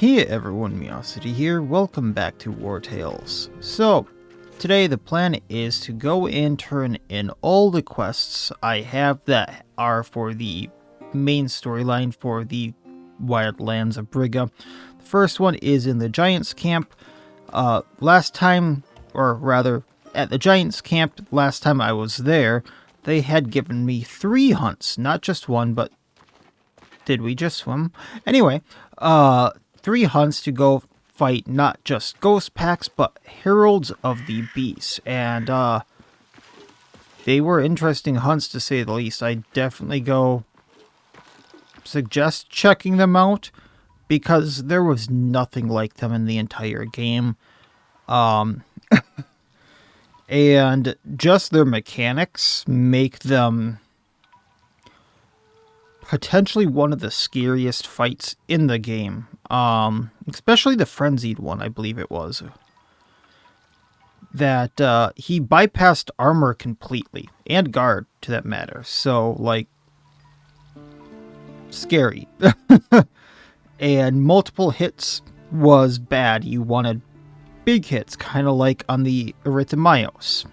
Hey everyone, Miacidae here, welcome back to Wartales. So, today the plan is to go and turn in all the quests I have that are for the main storyline for the Wildlands of Brigga. The first one is in the Giants camp. Last time I was there, they had given me 3 hunts, not just one, but did we just swim? Anyway, 3 hunts to go fight not just ghost packs, but Heralds of the Beast. And they were interesting hunts to say the least. I definitely suggest checking them out because there was nothing like them in the entire game. And just their mechanics make them potentially one of the scariest fights in the game. Especially the frenzied one, I believe it was. That he bypassed armor completely, and guard to that matter. So, like, scary. And multiple hits was bad. You wanted big hits, kind of like on the Erythemios.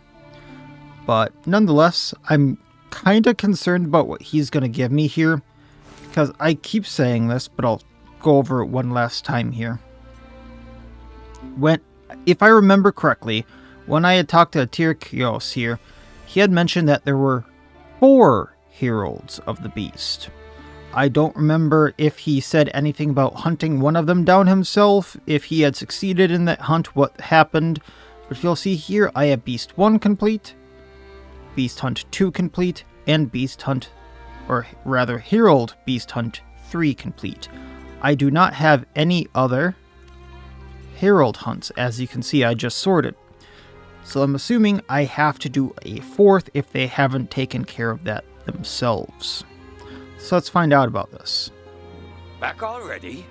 But nonetheless, I'm kind of concerned about what he's going to give me here, because I keep saying this, but I'll go over it one last time here. If I remember correctly, when I had talked to Othercide here, he had mentioned that there were 4 Heralds of the Beast. I don't remember if he said anything about hunting one of them down himself, if he had succeeded in that hunt, what happened. But if you'll see here, I have Beast 1 complete, Beast Hunt 2 complete, and Herald Beast Hunt 3 complete. I do not have any other Herald hunts. As you can see, I just sorted. So I'm assuming I have to do a 4th if they haven't taken care of that themselves. So let's find out about this. Back already?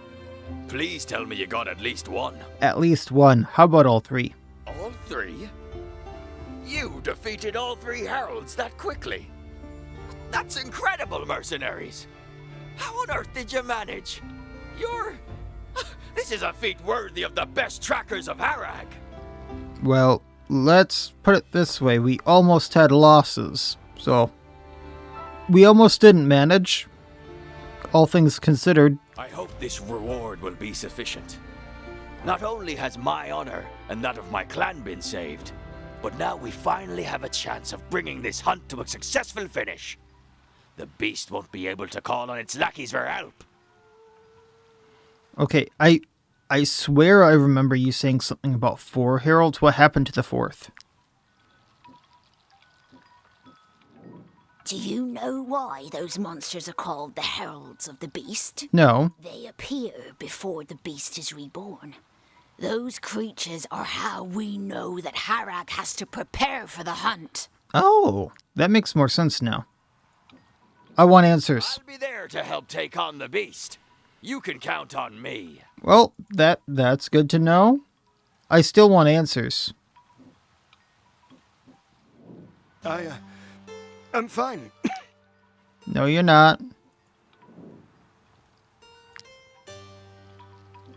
Please tell me you got at least one. At least one. How about all 3? All 3? You defeated all 3 Heralds that quickly? That's incredible, mercenaries! How on earth did you manage? This is a feat worthy of the best trackers of Harag! Well, let's put it this way. We almost had losses, so we almost didn't manage, all things considered. I hope this reward will be sufficient. Not only has my honor and that of my clan been saved, but now we finally have a chance of bringing this hunt to a successful finish. The beast won't be able to call on its lackeys for help. Okay, I swear I remember you saying something about 4 Heralds. What happened to the 4th? Do you know why those monsters are called the Heralds of the Beast? No. They appear before the beast is reborn. Those creatures are how we know that Harag has to prepare for the hunt. Oh, that makes more sense now. I want answers. I'll be there to help take on the beast. You can count on me. Well, that's good to know. I still want answers. I'm fine. No, you're not.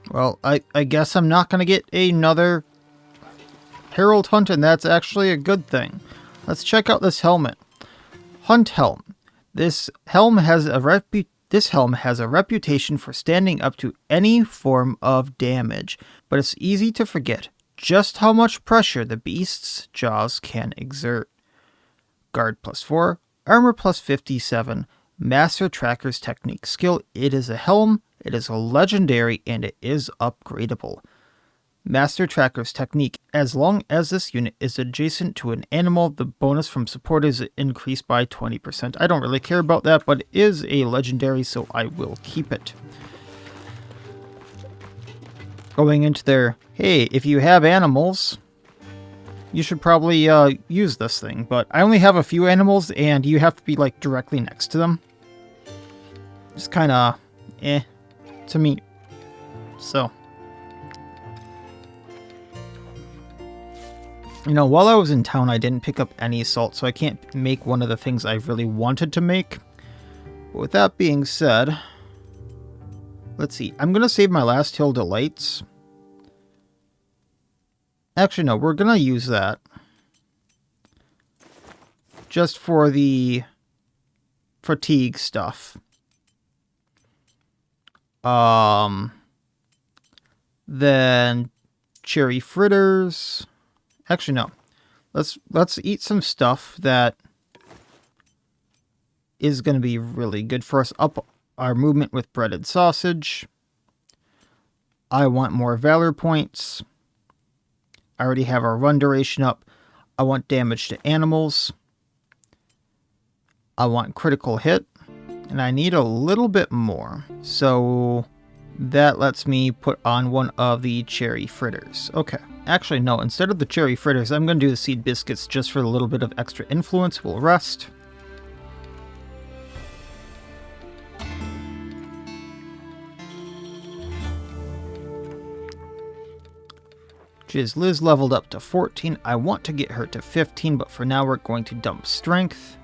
Well, I guess I'm not going to get another Herald hunt, and that's actually a good thing. Let's check out this helmet. Hunt Helm. This helm has a reputation for standing up to any form of damage, but it's easy to forget just how much pressure the beast's jaws can exert. Guard +4, armor +57, master tracker's technique skill. It is a helm, it is a legendary, and it is upgradable. Master tracker's technique. As long as this unit is adjacent to an animal, the bonus from support is increased by 20%. I don't really care about that, but it is a legendary, so I will keep it. Going into their, hey, if you have animals, you should probably use this thing. But I only have a few animals, and you have to be, like, directly next to them. It's kind of, to me. So, you know, while I was in town, I didn't pick up any salt, so I can't make one of the things I really wanted to make. But with that being said, Let's see. I'm going to save my last Hill Delights. Actually, no. We're going to use that. Just for the fatigue stuff. Then cherry fritters. Actually, no. Let's eat some stuff that is going to be really good for us. Up our movement with breaded sausage. I want more valor points. I already have our run duration up. I want damage to animals. I want critical hit. And I need a little bit more. So that lets me put on one of the cherry fritters. Okay. Actually, no. Instead of the cherry fritters, I'm going to do the seed biscuits just for a little bit of extra influence. We'll rest. Jizz Liz leveled up to 14. I want to get her to 15, but for now we're going to dump strength.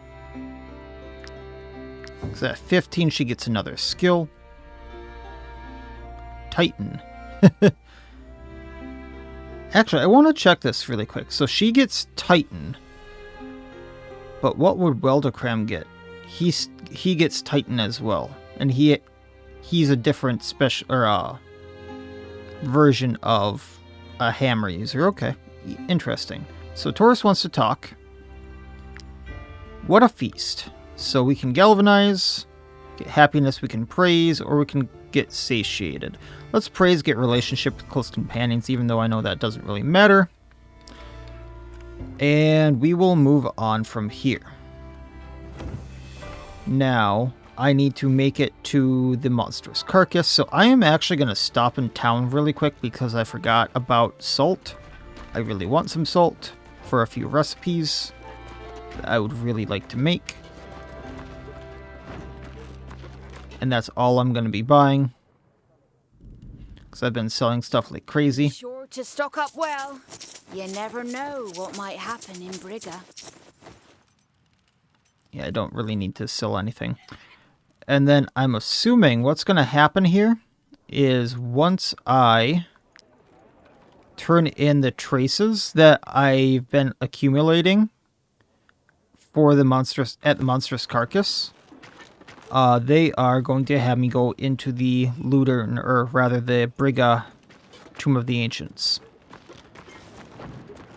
Because at 15 she gets another skill. Titan. Actually, I want to check this really quick. So she gets Titan. But what would Weldacram get? He gets Titan as well. And he's a different special version of a hammer user. Okay, interesting. So Taurus wants to talk. What a feast. So we can galvanize, get happiness, we can praise, or we can get satiated. Let's praise, get relationship with close companions, even though I know that doesn't really matter. And we will move on from here. Now, I need to make it to the monstrous carcass, so I am actually going to stop in town really quick because I forgot about salt. I really want some salt for a few recipes that I would really like to make. And that's all I'm going to be buying. Because I've been selling stuff like crazy. Sure to stock up well. You never know what might happen in Brigga. Yeah, I don't really need to sell anything. And then I'm assuming what's going to happen here is once I turn in the traces that I've been accumulating for the monstrous carcass, they are going to have me go into the or rather the Brigga Tomb of the Ancients.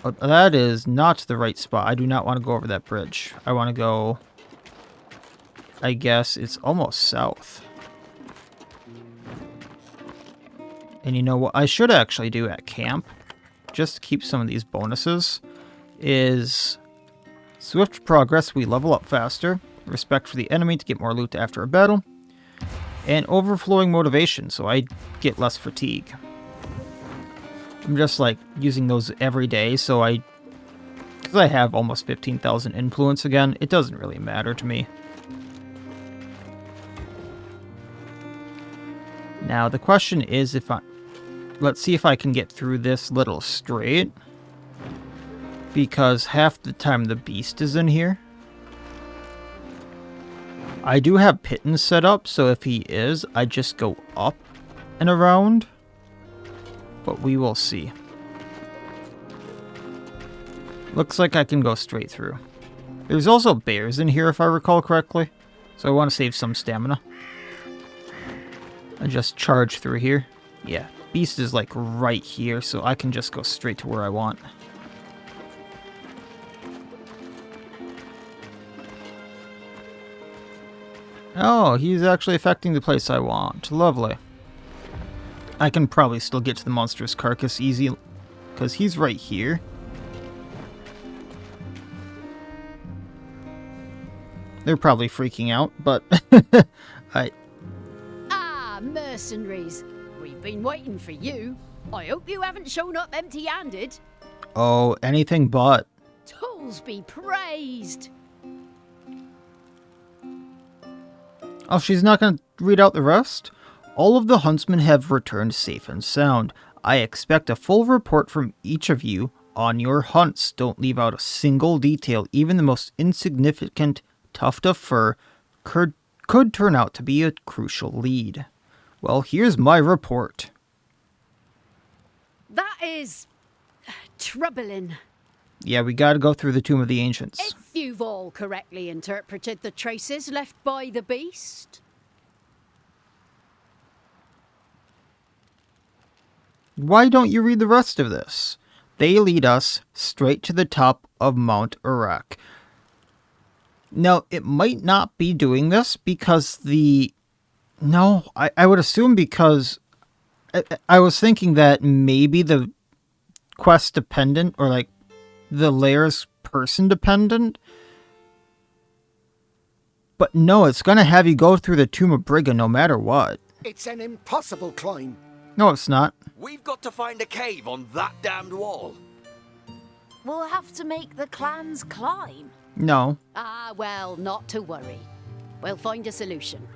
But that is not the right spot. I do not want to go over that bridge. I want to go, I guess it's almost south. And you know what I should actually do at camp, just to keep some of these bonuses, is swift progress, we level up faster, respect for the enemy to get more loot after a battle, and overflowing motivation, so I get less fatigue. I'm just like using those every day, so because I have almost 15,000 influence again, it doesn't really matter to me. Now the question is let's see if I can get through this little strait, because half the time the beast is in here. I do have pittance set up, so if he is, I just go up and around. But we will see. Looks like I can go straight through. There's also bears in here, if I recall correctly. So I want to save some stamina. I just charge through here. Yeah, beast is like right here, so I can just go straight to where I want. Oh, he's actually affecting the place I want. Lovely. I can probably still get to the monstrous carcass easy, because he's right here. They're probably freaking out, but Ah, mercenaries. We've been waiting for you. I hope you haven't shown up empty-handed. Oh, anything but. Tools be praised. Oh, she's not going to read out the rest? All of the huntsmen have returned safe and sound. I expect a full report from each of you on your hunts. Don't leave out a single detail. Even the most insignificant tuft of fur could turn out to be a crucial lead. Well, here's my report. That is troubling. Yeah, we gotta go through the Tomb of the Ancients. If you've all correctly interpreted the traces left by the beast. Why don't you read the rest of this? They lead us straight to the top of Mount Uruk. Now, it might not be doing this because No, I would assume because... I was thinking that maybe the quest dependent, or like the Lair's person dependent. But no, it's gonna have you go through the Tomb of Brigga no matter what. It's an impossible climb. No, it's not. We've got to find a cave on that damned wall. We'll have to make the clans climb. No. Ah, well, not to worry. We'll find a solution.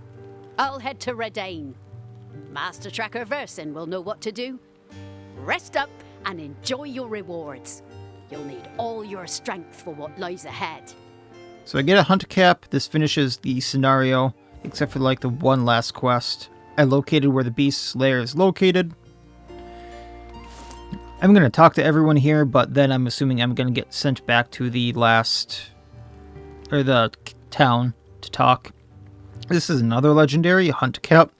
I'll head to Redain. Master Tracker Versin will know what to do. Rest up and enjoy your rewards. You'll need all your strength for what lies ahead. So I get a hunt cap. This finishes the scenario, except for like the one last quest. I located where the beast's lair is located. I'm going to talk to everyone here, but then I'm assuming I'm going to get sent back to the town to talk. This is another legendary hunt cap.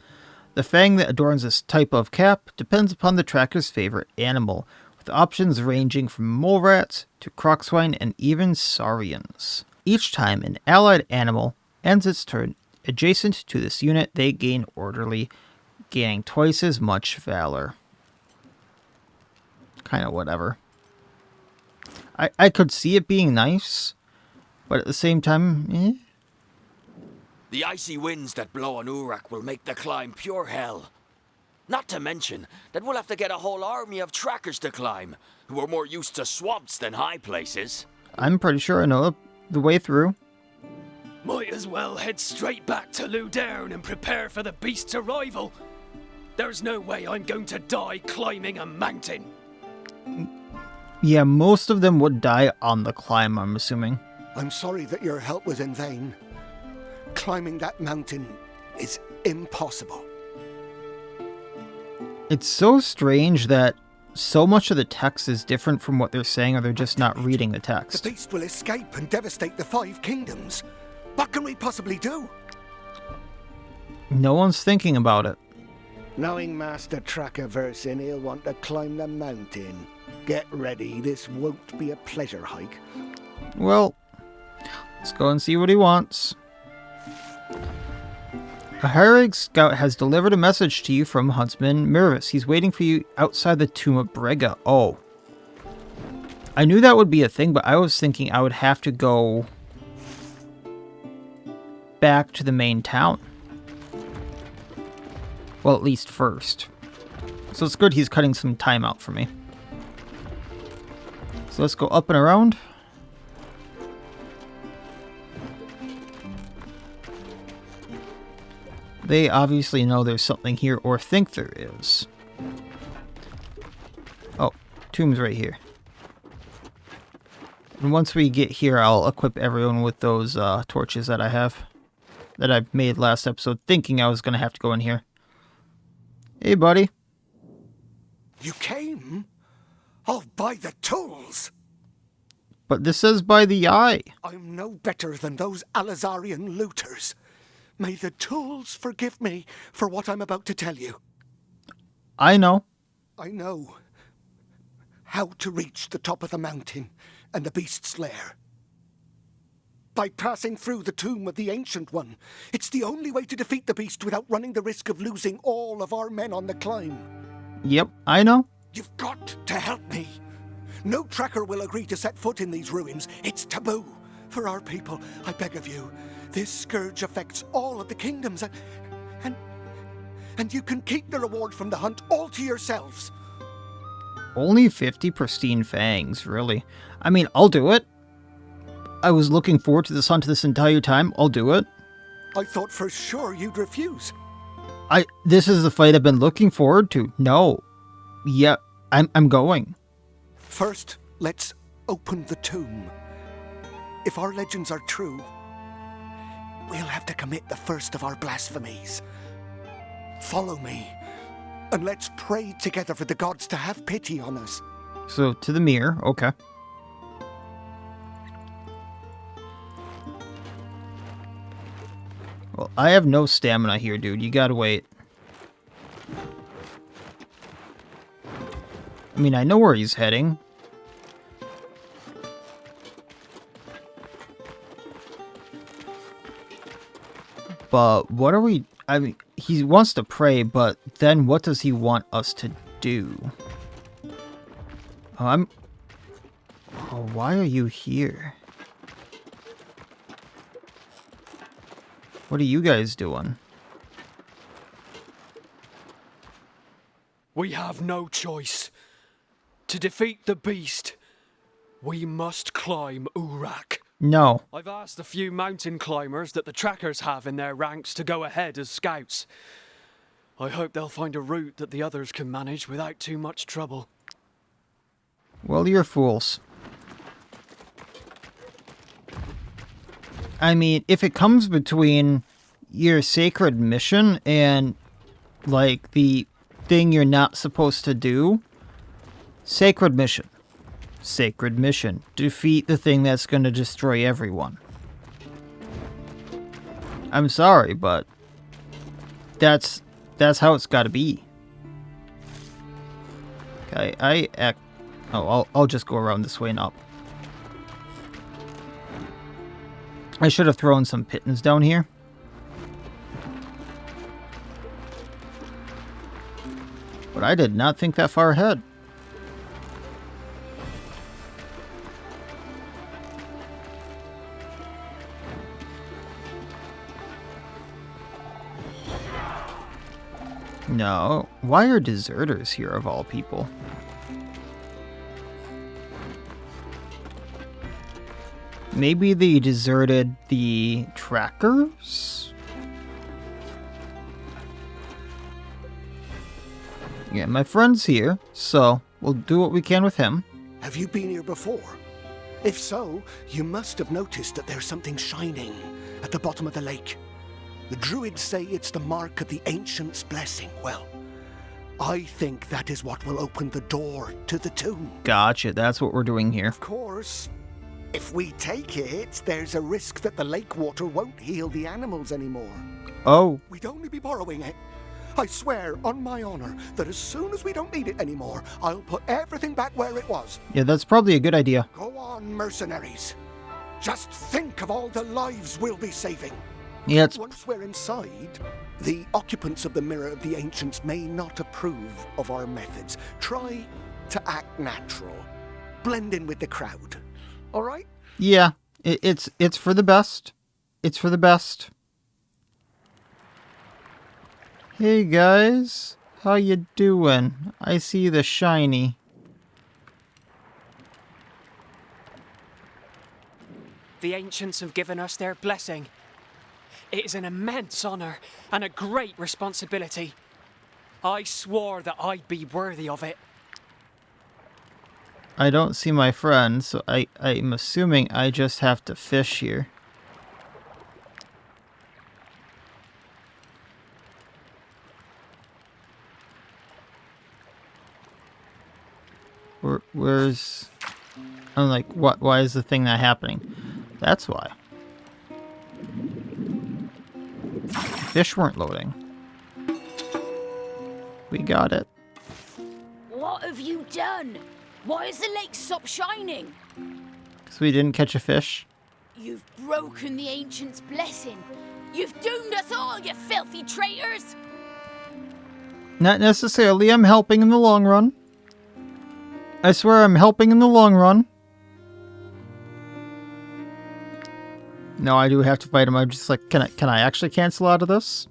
The fang that adorns this type of cap depends upon the tracker's favorite animal, with options ranging from mole rats to crocswine and even saurians. Each time an allied animal ends its turn adjacent to this unit, they gain orderly, gaining twice as much valor. Kind of whatever. I could see it being nice, but at the same time, The icy winds that blow on Uruk will make the climb pure hell. Not to mention that we'll have to get a whole army of trackers to climb, who are more used to swamps than high places. I'm pretty sure I know the way through. Might as well head straight back to Lair and prepare for the beast's arrival. There's no way I'm going to die climbing a mountain. Yeah, most of them would die on the climb, I'm assuming. I'm sorry that your help was in vain. Climbing that mountain is impossible. It's so strange that so much of the text is different from what they're saying, or they're just not reading the text. The beast will escape and devastate the 5 kingdoms. What can we possibly do? No one's thinking about it. Knowing Master Tracker Versin, he'll want to climb the mountain. Get ready, this won't be a pleasure hike. Well, let's go and see what he wants. A Herald scout has delivered a message to you from Huntsman Mirvis. He's waiting for you outside the Tomb of Brigga. Oh. I knew that would be a thing, but I was thinking I would have to go back to the main town. Well, at least first. So it's good he's cutting some time out for me. So let's go up and around. They obviously know there's something here, or think there is. Oh, tomb's right here. And once we get here, I'll equip everyone with those torches that I have. That I made last episode, thinking I was going to have to go in here. Hey, buddy. You came? I'll buy the tools. But this says by the eye. I'm no better than those Alizarian looters. May the tools forgive me for what I'm about to tell you. I know. I know how to reach the top of the mountain and the beast's lair. By passing through the tomb of the Ancient One. It's the only way to defeat the beast without running the risk of losing all of our men on the climb. Yep, I know. You've got to help me. No tracker will agree to set foot in these ruins. It's taboo. For our people, I beg of you. This scourge affects all of the kingdoms, and you can keep the reward from the hunt all to yourselves. Only 50 pristine fangs, really. I mean, I'll do it. I was looking forward to this hunt this entire time. I'll do it. I thought for sure you'd refuse. This is the fight I've been looking forward to. No. Yeah, I'm going. First, let's open the tomb. If our legends are true, we'll have to commit the first of our blasphemies. Follow me, and let's pray together for the gods to have pity on us. So, to the mirror, okay. Well, I have no stamina here, dude. You gotta wait. I mean, I know where he's heading. But what are we... I mean, he wants to pray, but then what does he want us to do? Oh, why are you here? What are you guys doing? We have no choice. To defeat the beast, we must climb Urak. No. I've asked a few mountain climbers that the trackers have in their ranks to go ahead as scouts. I hope they'll find a route that the others can manage without too much trouble. Well, you're fools. I mean, if it comes between your sacred mission and, like, the thing you're not supposed to do, sacred mission. Sacred mission. Defeat the thing that's going to destroy everyone. I'm sorry, but that's how it's got to be. Okay, I'll just go around this way and up. I should have thrown some pittance down here. But I did not think that far ahead. No, why are deserters here of all people? Maybe they deserted the trackers? Yeah, my friend's here, so we'll do what we can with him. Have you been here before? If so, you must have noticed that there's something shining at the bottom of the lake. The druids say it's the mark of the ancient's blessing. Well, I think that is what will open the door to the tomb. Gotcha, that's what we're doing here. Of course, if we take it, there's a risk that the lake water won't heal the animals anymore. Oh. We'd only be borrowing it. I swear on my honor that as soon as we don't need it anymore, I'll put everything back where it was. Yeah, that's probably a good idea. Go on, mercenaries. Just think of all the lives we'll be saving. Yeah, Once we're inside, the occupants of the Mirror of the Ancients may not approve of our methods. Try to act natural. Blend in with the crowd. All right? Yeah, it's for the best. It's for the best. Hey guys, how you doing? I see the shiny. The ancients have given us their blessing. It is an immense honor and a great responsibility. I swore that I'd be worthy of it. I don't see my friend, so I'm assuming I just have to fish here. Where's... I'm like, what? Why is the thing not happening? That's why. Fish weren't loading. We got it. What have you done? Why has the lake stopped shining? Because we didn't catch a fish. You've broken the ancient's blessing. You've doomed us all, you filthy traitors! Not necessarily. I'm helping in the long run. I swear I'm helping in the long run. No, I do have to fight him. I'm just like, can I actually cancel out of this?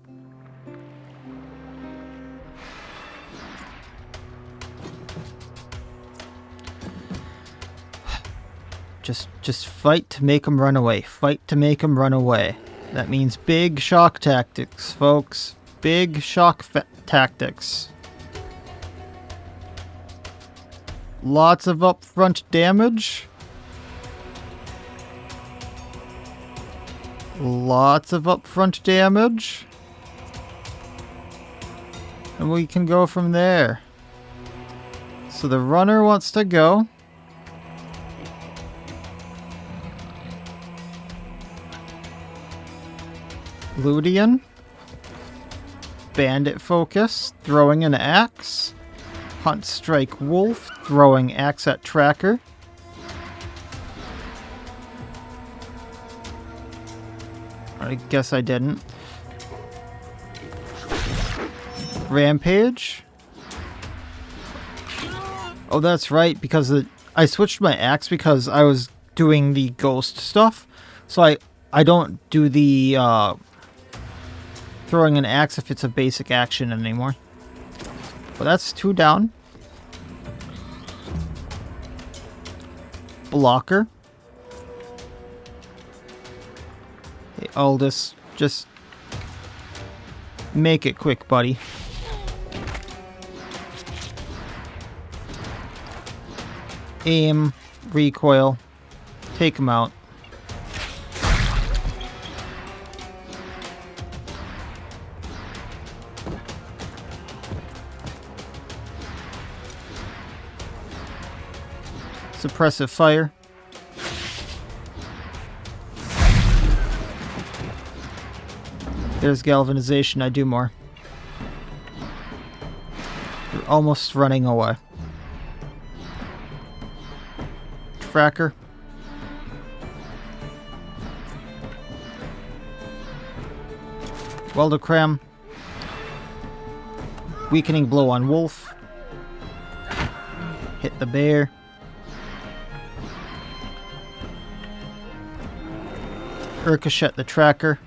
Just fight to make him run away. Fight to make him run away. That means big shock tactics, folks. Big shock tactics. Lots of upfront damage. Lots of upfront damage. And we can go from there. So the runner wants to go. Ludian. Bandit focus, throwing an axe. Hunt strike wolf, throwing axe at tracker. I guess I didn't. Rampage. Oh, that's right, because I switched my axe because I was doing the ghost stuff. So I don't do the throwing an axe if it's a basic action anymore. But that's 2 down. Blocker. Hey, Aldous, just make it quick, buddy. Aim, recoil, take him out. Suppressive fire. There's galvanization, I do more. You're almost running away. Fracker. Weldocram. Weakening blow on wolf. Hit the bear. Ricochet the tracker.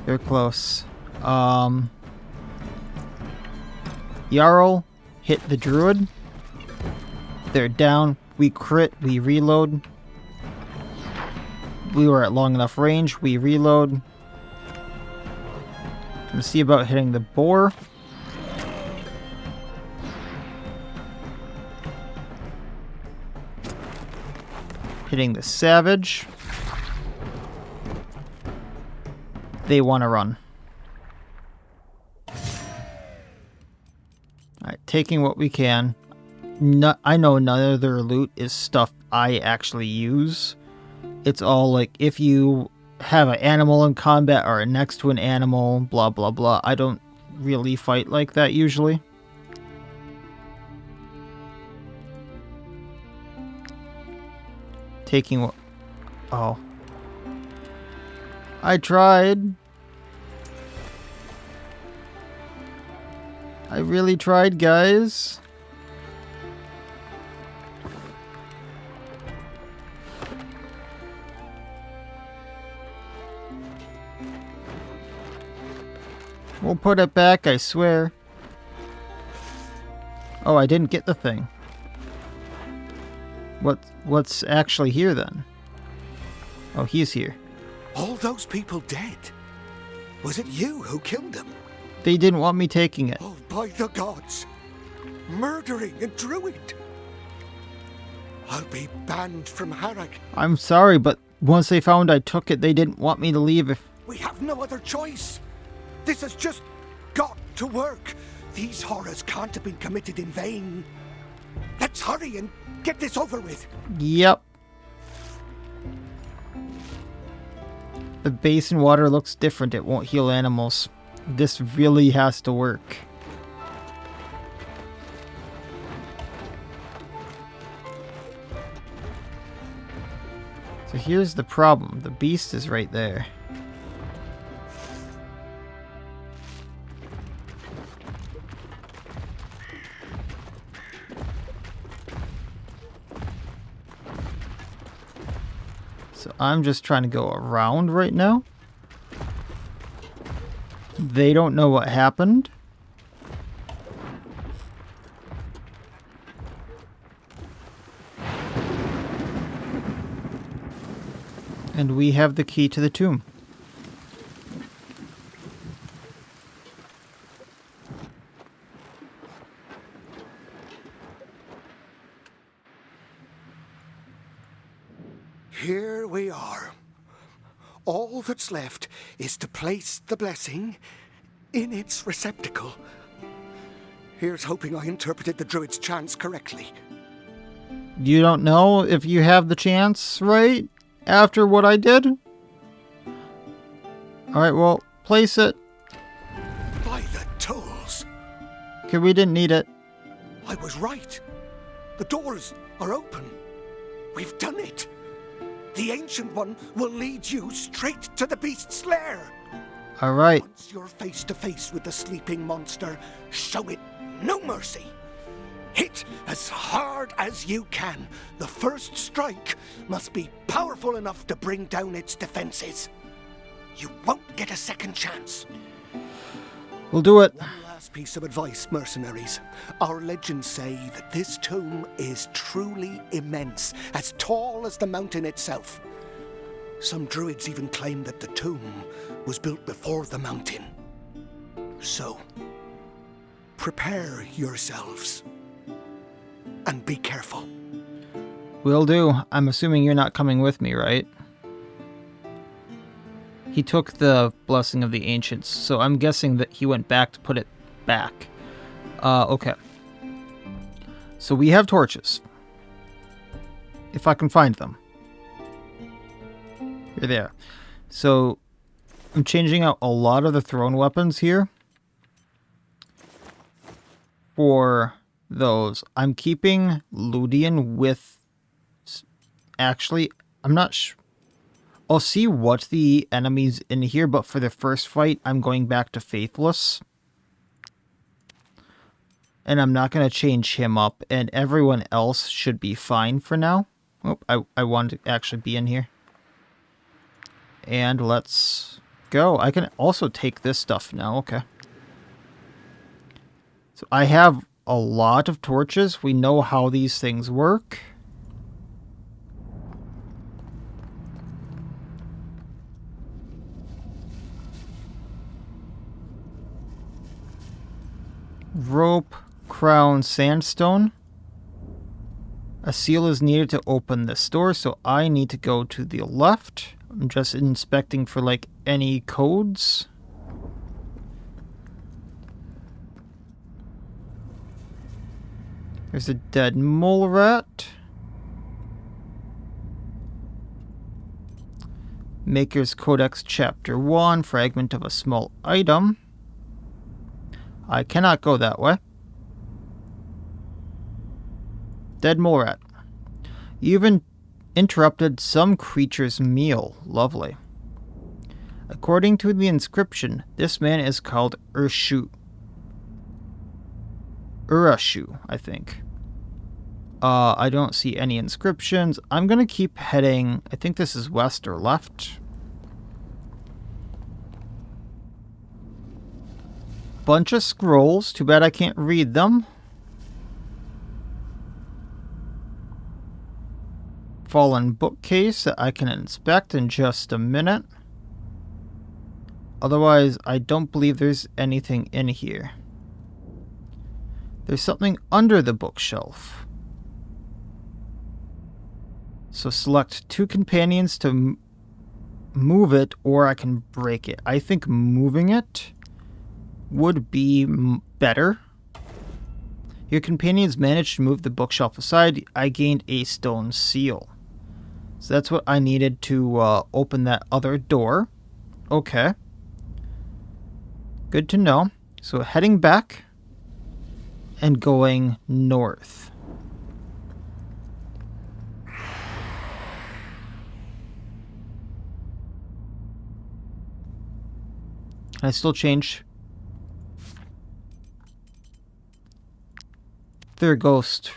They're close. Jarl hit the druid. They're down. We crit. We reload. We were at long enough range. We reload. Gonna see about hitting the boar. Hitting the savage. They want to run. Alright, taking what we can. I know none of their loot is stuff I actually use. It's all like if you have an animal in combat or next to an animal, blah blah blah. I don't really fight like that usually. Taking what... Oh. I tried. I really tried, guys. We'll put it back, I swear. Oh, I didn't get the thing. What's actually here then? Oh, he's here. All those people dead? Was it you who killed them? They didn't want me taking it. Oh, by the gods! Murdering a druid! I'll be banned from Harag. I'm sorry, but once they found I took it, they didn't want me to leave if... We have no other choice. This has just got to work. These horrors can't have been committed in vain. Let's hurry and get this over with. Yep. The basin water looks different. It won't heal animals. This really has to work. So here's the problem. The beast is right there. So I'm just trying to go around right now. They don't know what happened. And we have the key to the tomb. Here we are. All that's left is to place the blessing in its receptacle. Here's hoping I interpreted the druid's chants correctly. You don't know if you have the chance, right? After what I did? Alright, well, place it. By the tools! Okay, we didn't need it. I was right. The doors are open. We've done it. The Ancient One will lead you straight to the beast's lair. Alright. Once you're face to face with the sleeping monster, show it no mercy. Hit as hard as you can. The first strike must be powerful enough to bring down its defenses. You won't get a second chance. We'll do it. One last piece of advice, mercenaries. Our legends say that this tomb is truly immense, as tall as the mountain itself. Some druids even claim that the tomb was built before the mountain. So, prepare yourselves. And be careful. Will do. I'm assuming you're not coming with me, right? He took the Blessing of the Ancients, so I'm guessing that he went back to put it back. Okay. So we have torches. If I can find them. Here they are. So, I'm changing out a lot of the thrown weapons here. For those. I'm keeping Ludian with... Actually, I'm not sure. I'll see what the enemies in here, but for the first fight, I'm going back to Faithless. And I'm not going to change him up, and everyone else should be fine for now. Oh, I want to actually be in here. And let's go. I can also take this stuff now, okay. So I have a lot of torches. We know how these things work. Rope, crown, sandstone. A seal is needed to open this door, so I need to go to the left. I'm just inspecting for, like, any codes. There's a dead mole rat. Maker's Codex Chapter 1, fragment of a small item. I cannot go that way. Dead mole rat. You even interrupted some creature's meal. Lovely. According to the inscription, this man is called Urashu, I think. I don't see any inscriptions. I'm going to keep heading. I think this is west or left. Bunch of scrolls. Too bad I can't read them. Fallen bookcase that I can inspect in just a minute. Otherwise, I don't believe there's anything in here. There's something under the bookshelf. So select two companions to move it, or I can break it. I think moving it would be better. Your companions managed to move the bookshelf aside. I gained a stone seal. So that's what I needed to open that other door. Okay. Good to know. So heading back and going north. Can I still change? They're ghost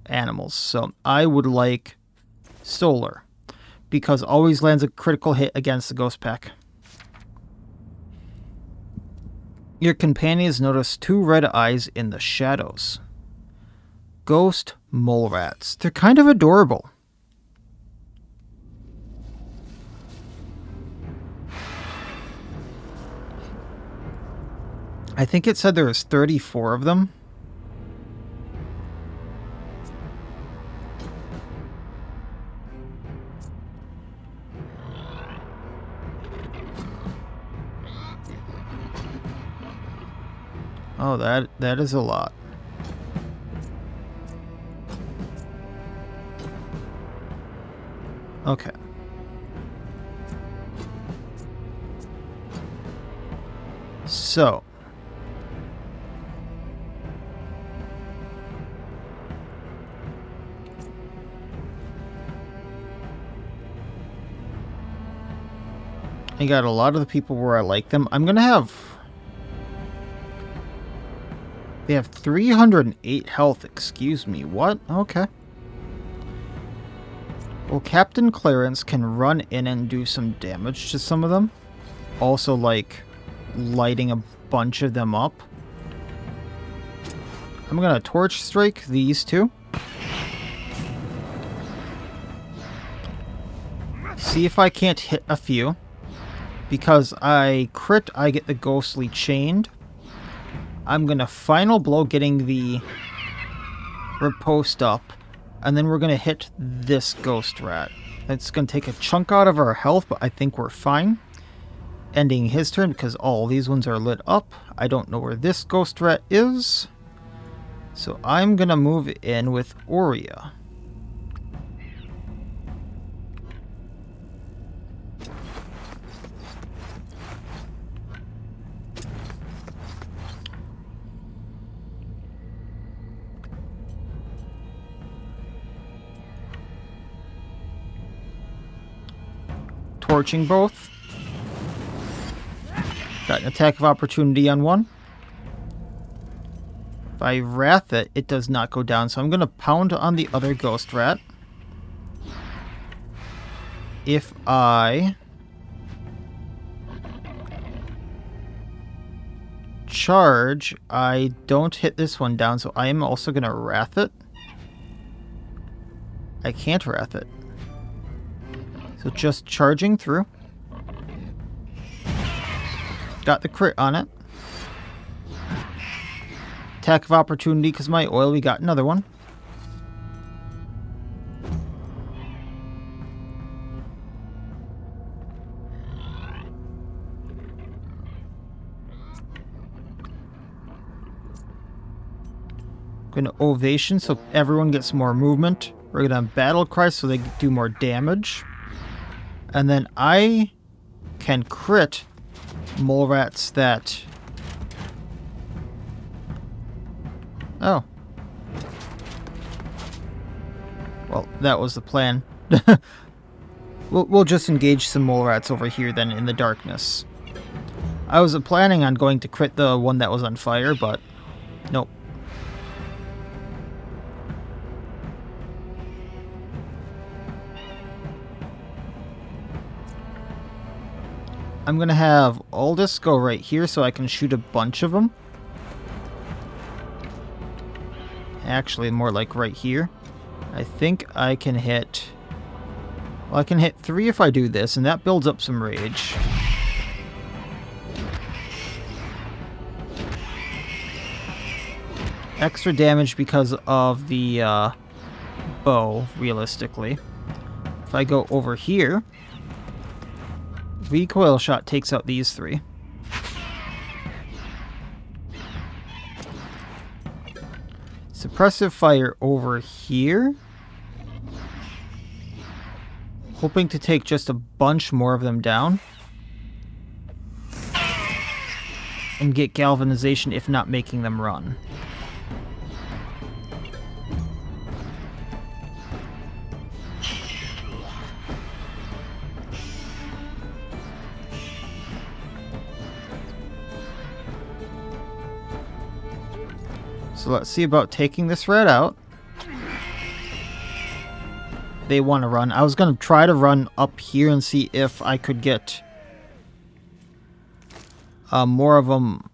animals, so I would like solar, because always lands a critical hit against the ghost pack. Your companions notice two red eyes in the shadows. Ghost mole rats. They're kind of adorable. I think it said there was 34 of them. Oh, that is a lot. Okay. So. I got a lot of the people where I like them. I'm gonna have... They have 308 health, excuse me. What? Okay. Well, Captain Clarence can run in and do some damage to some of them. Also, like, lighting a bunch of them up. I'm gonna torch strike these two. See if I can't hit a few. Because I crit, I get the ghostly chained. I'm gonna final blow getting the riposte up. And then we're gonna hit this ghost rat. That's gonna take a chunk out of our health, but I think we're fine. Ending his turn because all these ones are lit up. I don't know where this ghost rat is. So I'm gonna move in with Aurea. Torching both. Got an attack of opportunity on one. If I wrath it, it does not go down, so I'm going to pound on the other ghost rat. If I charge, I don't hit this one down, so I am also going to wrath it. I can't wrath it. So just charging through. Got the crit on it. Attack of opportunity because my oil. We got another one. Gonna ovation so everyone gets more movement. We're gonna battle cry so they do more damage. And then I can crit mole rats that... Oh. Well, that was the plan. We'll just engage some mole rats over here then in the darkness. I was planning on going to crit the one that was on fire, but nope. I'm gonna have Aldous go right here so I can shoot a bunch of them. Actually, more like right here. I think I can hit... Well, I can hit 3 if I do this, and that builds up some rage. Extra damage because of the bow, realistically. If I go over here... Recoil shot takes out these 3. Suppressive fire over here. Hoping to take just a bunch more of them down. And get galvanization if not making them run. So let's see about taking this rat out. They want to run. I was going to try to run up here and see if I could get more of them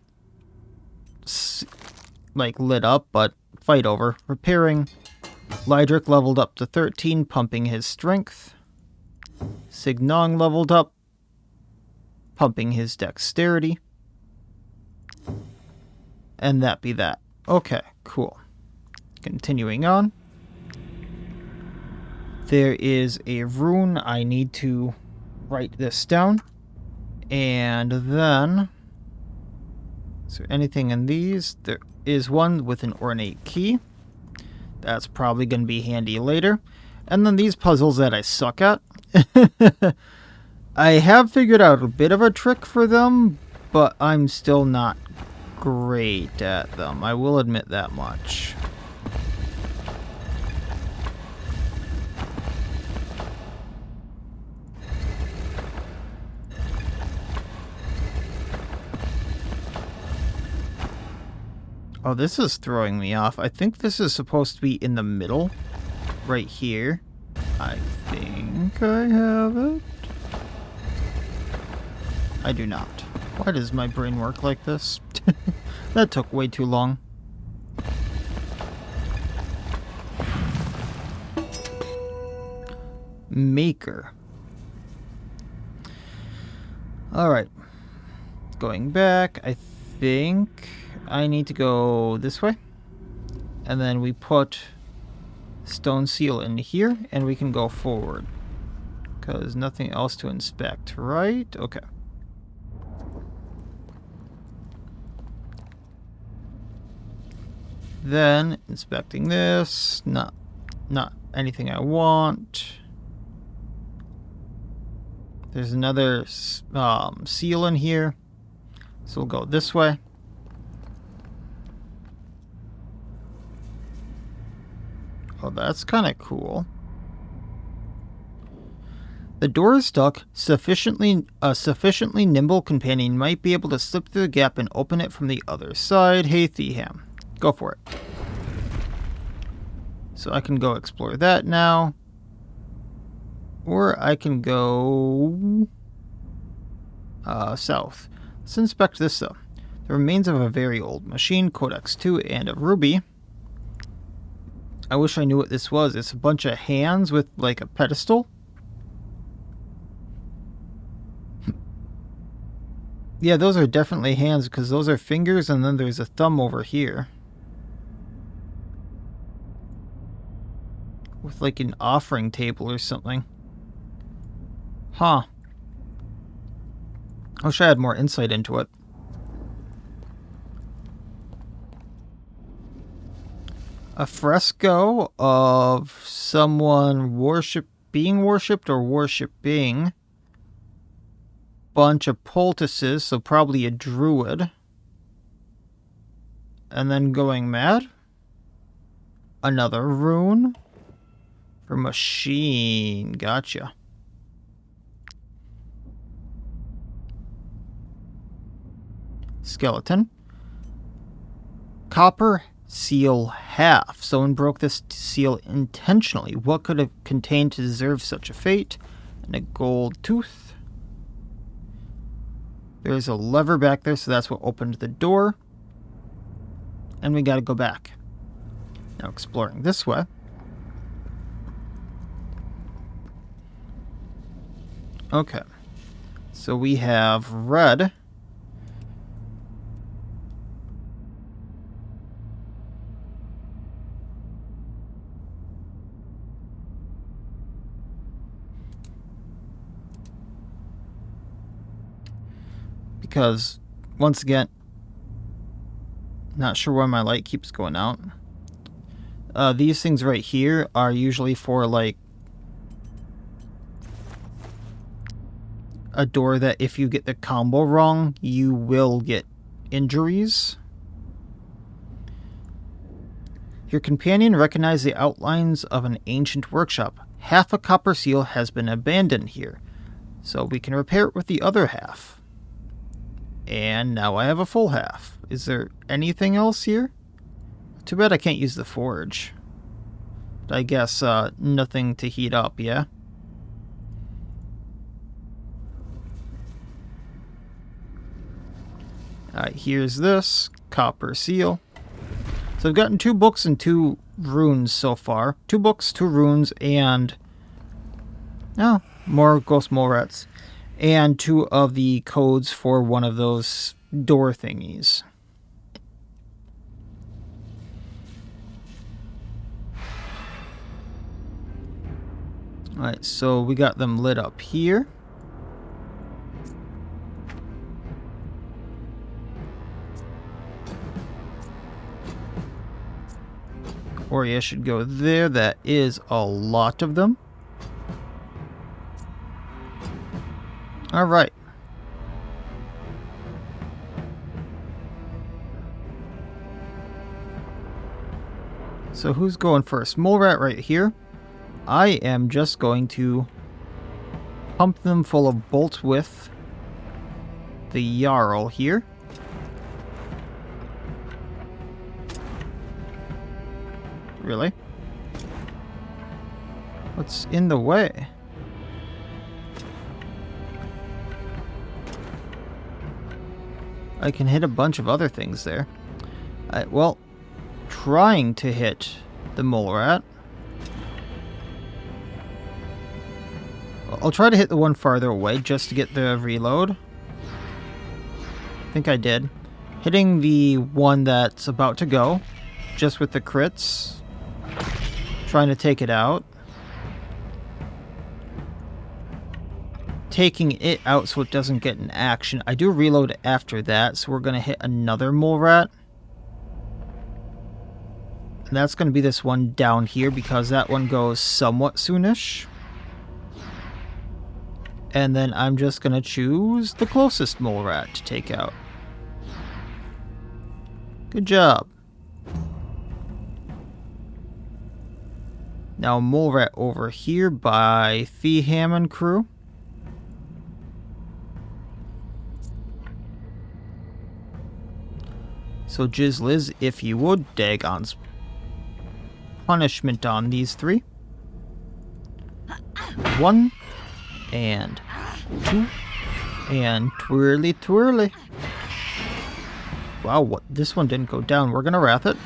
like lit up, but fight over. Repairing. Lydric leveled up to 13, pumping his strength. Signong leveled up, pumping his dexterity. And that be that. Okay, cool. Continuing on. There is a rune. I need to write this down. And then Is there anything in these? There is one with an ornate key. That's probably going to be handy later. And then these puzzles that I suck at. I have figured out a bit of a trick for them, but I'm still not great at them. I will admit that much. Oh, this is throwing me off. I think this is supposed to be in the middle. Right here. I think I have it. I do not. Why does my brain work like this? That took way too long. Maker. Alright. Going back, I think I need to go this way. And then we put stone seal in here, and we can go forward. Because nothing else to inspect, right? Okay. Then, inspecting this. Not anything I want. There's another seal in here. So we'll go this way. Oh, that's kind of cool. The door is stuck. A sufficiently nimble companion might be able to slip through the gap and open it from the other side. Hey, Theham. Go for it. So I can go explore that now. Or I can go south. Let's inspect this though. The remains of a very old machine, Codex 2, and a ruby. I wish I knew what this was. It's a bunch of hands with like a pedestal. Yeah, those are definitely hands because those are fingers and then there's a thumb over here. With like an offering table or something. Huh. I wish I had more insight into it. A fresco of someone being worshipped or worshipping. Bunch of poultices, so probably a druid. And then going mad. Another rune. For machine. Gotcha. Skeleton. Copper seal half. Someone broke this seal intentionally. What could have contained to deserve such a fate? And a gold tooth. There's a lever back there, so that's what opened the door. And we gotta go back. Now exploring this way. Okay. So we have red. Because, once again, not sure why my light keeps going out. These things right here are usually for, like, a door that if you get the combo wrong, you will get injuries. Your companion recognized the outlines of an ancient workshop. Half a copper seal has been abandoned here, so we can repair it with the other half. And now I have a full half. Is there anything else here? Too bad I can't use the forge. But I guess nothing to heat up, yeah? Alright, here's this. Copper seal. So I've gotten 2 books and 2 runes so far. 2 books, 2 runes, and... oh, more ghost mole rats. And 2 of the codes for one of those door thingies. Alright, so we got them lit up here. Or you should go there. That is a lot of them. Alright. So who's going first? Mole rat right here. I am just going to pump them full of bolts with the Jarl here. Really? What's in the way? I can hit a bunch of other things there. Well, trying to hit the mole rat. I'll try to hit the one farther away just to get the reload. I think I did. Hitting the one that's about to go, just with the crits. Trying to take it out. Taking it out so it doesn't get an action. I do reload after that, so we're going to hit another mole rat. And that's going to be this one down here because that one goes somewhat soonish. And then I'm just going to choose the closest mole rat to take out. Good job. Now mole rat over here by Feeham and crew. So Jizzliz, if you would, Dagon's punishment on these three. 1 and 2 and twirly twirly. Wow, what? This one didn't go down. We're gonna wrath it.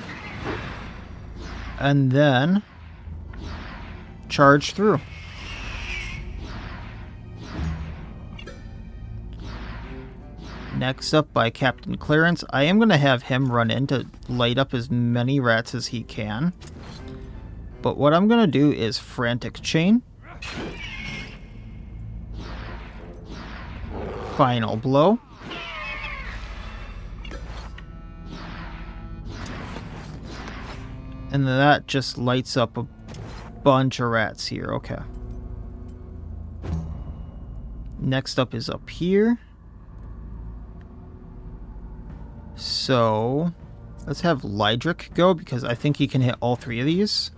And then charge through. Next up by Captain Clarence. I am going to have him run in to light up as many rats as he can. But what I'm going to do is Frantic Chain. Final Blow. And that just lights up a bunch of rats here. Okay. Next up is up here. So, let's have Lydric go, because I think he can hit all three of these.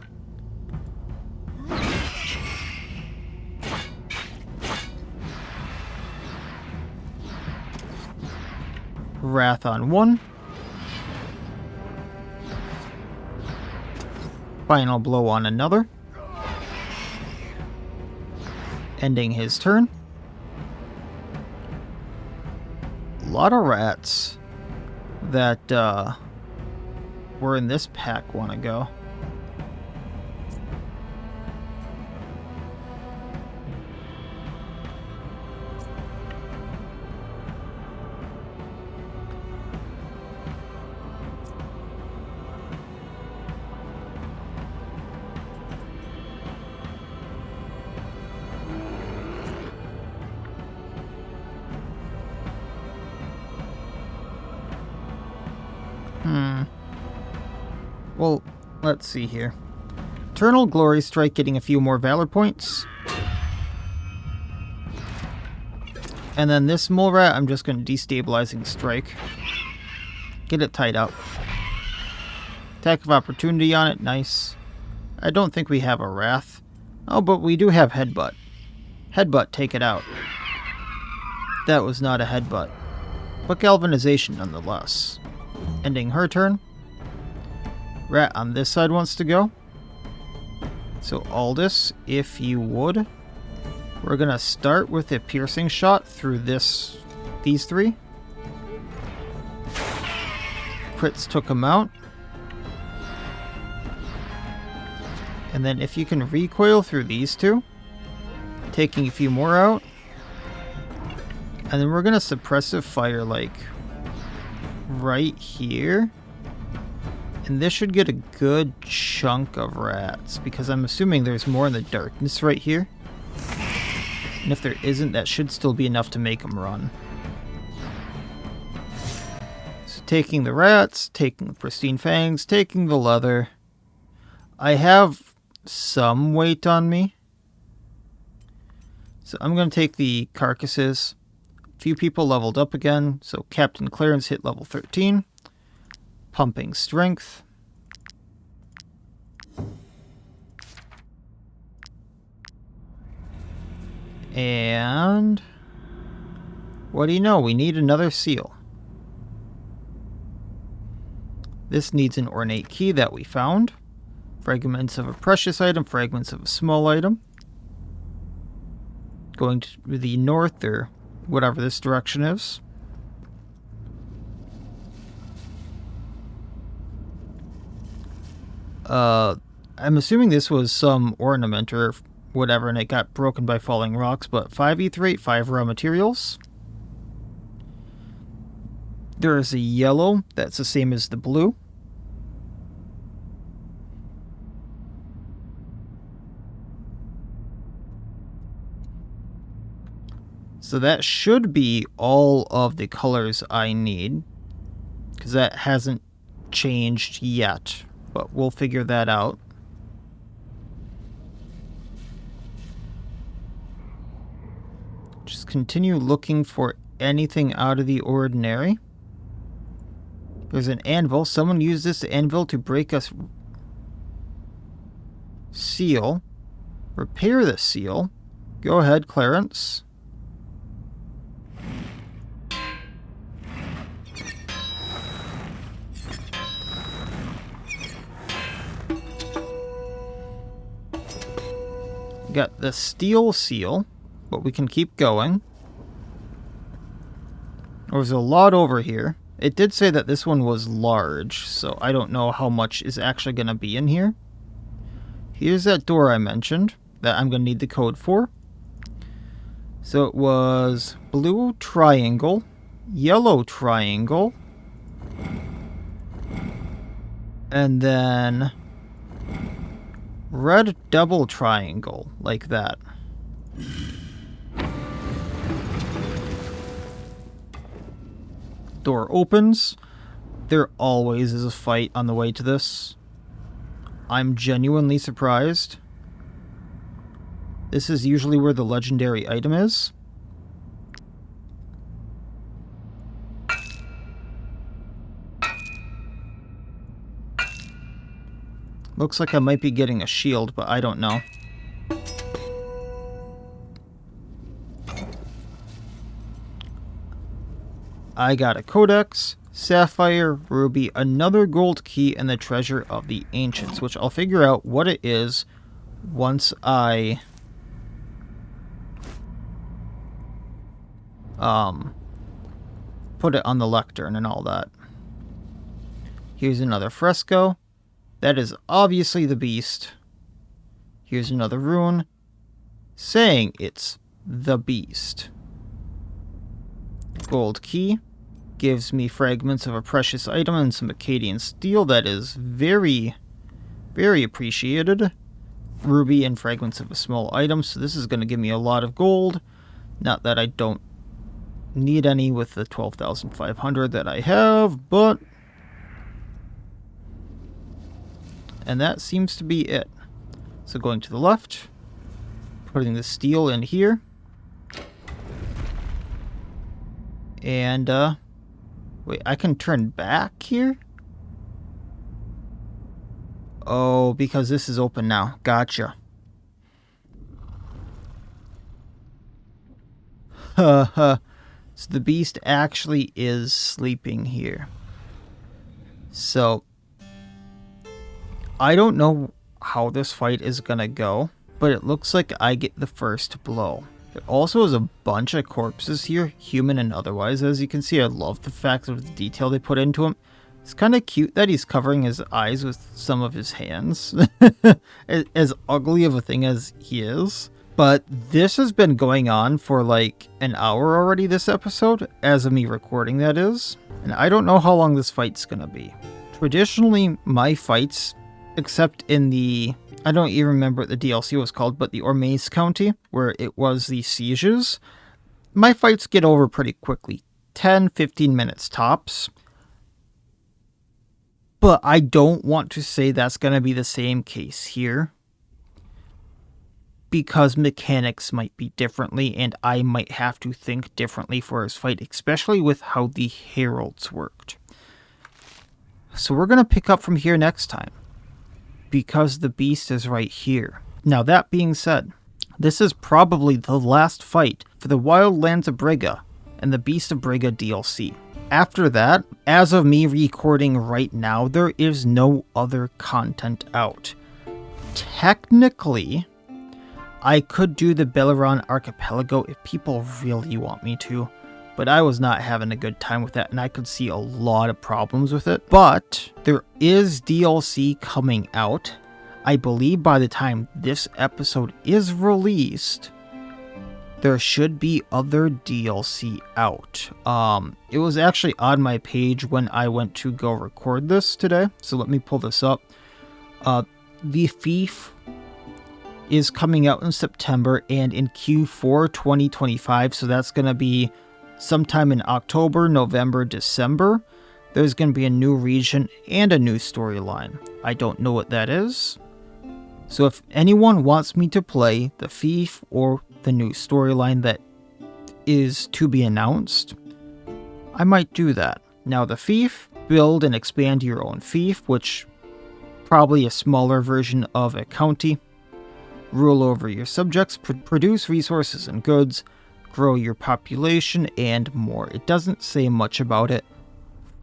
Wrath on one. Final Blow on another. Ending his turn. A lot of rats that were in this pack want to go. Well, let's see here. Eternal Glory Strike getting a few more Valor points. And then this mole rat, I'm just going to Destabilizing Strike. Get it tied up. Attack of Opportunity on it, nice. I don't think we have a Wrath. Oh, but we do have Headbutt. Headbutt, take it out. That was not a Headbutt. But Galvanization nonetheless. Ending her turn. Rat on this side wants to go. So Aldous, if you would. We're going to start with a piercing shot through these three. Crits took him out. And then if you can recoil through these two, taking a few more out. And then we're going to Suppressive Fire like right here. And this should get a good chunk of rats, because I'm assuming there's more in the darkness right here. And if there isn't, that should still be enough to make them run. So taking the rats, taking the Pristine Fangs, taking the leather. I have some weight on me. So I'm going to take the carcasses. A few people leveled up again. So Captain Clarence hit level 13. Pumping strength. And what do you know? We need another seal. This needs an ornate key that we found. Fragments of a precious item, fragments of a small item. Going to the north or whatever this direction is. I'm assuming this was some ornament or whatever, and it got broken by falling rocks, but 5 etherate, 5 raw materials. There is a yellow that's the same as the blue. So that should be all of the colors I need, because that hasn't changed yet, but we'll figure that out. Just continue looking for anything out of the ordinary. There's an anvil. Someone used this anvil to break a seal. Repair the seal. Go ahead, Clarence. Got the steel seal, but we can keep going. There's a lot over here. It did say that this one was large, so I don't know how much is actually going to be in here. Here's that door I mentioned that I'm going to need the code for. So it was blue triangle, yellow triangle, and then red double triangle, like that. Door opens. There always is a fight on the way to this. I'm genuinely surprised. This is usually where the legendary item is. Looks like I might be getting a shield, but I don't know. I got a codex, sapphire, ruby, another gold key, and the treasure of the ancients, which I'll figure out what it is once I put it on the lectern and all that. Here's another fresco. That is obviously the beast. Here's another rune saying it's the beast. Gold key gives me fragments of a precious item and some Acadian steel. That is very, very appreciated. Ruby and fragments of a small item. So this is going to give me a lot of gold. Not that I don't need any with the 12,500 that I have, but... And that seems to be it. So going to the left, putting the steel in here. And, wait, I can turn back here? Oh, because this is open now. Gotcha. Haha. So the beast actually is sleeping here. So, I don't know how this fight is gonna go, but it looks like I get the first blow. There also is a bunch of corpses here, human and otherwise. As you can see, I love the fact of the detail they put into him. It's kind of cute that he's covering his eyes with some of his hands. As ugly of a thing as he is. But this has been going on for like an hour already, this episode, as of me recording, that is. And I don't know how long this fight's gonna be. Traditionally, my fights, except in the... I don't even remember what the DLC was called, but the Ormez County, where it was the sieges, my fights get over pretty quickly. 10-15 minutes tops. But I don't want to say that's going to be the same case here, because mechanics might be differently, and I might have to think differently for his fight, especially with how the Heralds worked. So we're going to pick up from here next time, because the beast is right here. Now, that being said, this is probably the last fight for the Wildlands of Brigga and the Beast of Brigga DLC. After that, as of me recording right now, there is no other content out. Technically, I could do the Belleron Archipelago if people really want me to, but I was not having a good time with that, and I could see a lot of problems with it. But there is DLC coming out. I believe by the time this episode is released, there should be other DLC out. It was actually on my page when I went to go record this today, so let me pull this up. The Thief is coming out in September and in Q4 2025, so that's going to be sometime in October, November, December. There's going to be a new region and a new storyline. I don't know what that is. So if anyone wants me to play the Thief or the new storyline that is to be announced, I might do that. Now, the Thief, build and expand your own fief, which probably a smaller version of a county. Rule over your subjects, produce resources and goods, grow your population, and more. It doesn't say much about it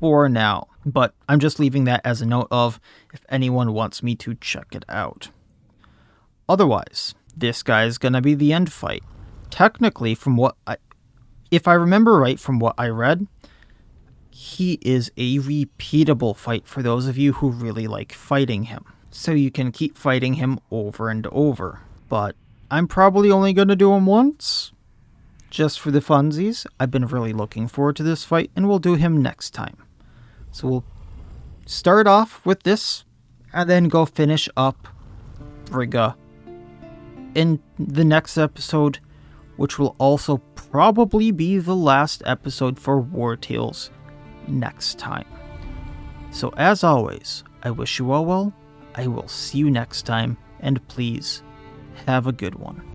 for now, but I'm just leaving that as a note of if anyone wants me to check it out. Otherwise, this guy is going to be the end fight. Technically, if I remember right from what I read, he is a repeatable fight for those of you who really like fighting him. So you can keep fighting him over and over. But I'm probably only going to do him once, just for the funsies. I've been really looking forward to this fight, and we'll do him next time. So we'll start off with this, and then go finish up Brigga in the next episode, which will also probably be the last episode for Wartales next time. So as always, I wish you all well. I will see you next time, and please, have a good one.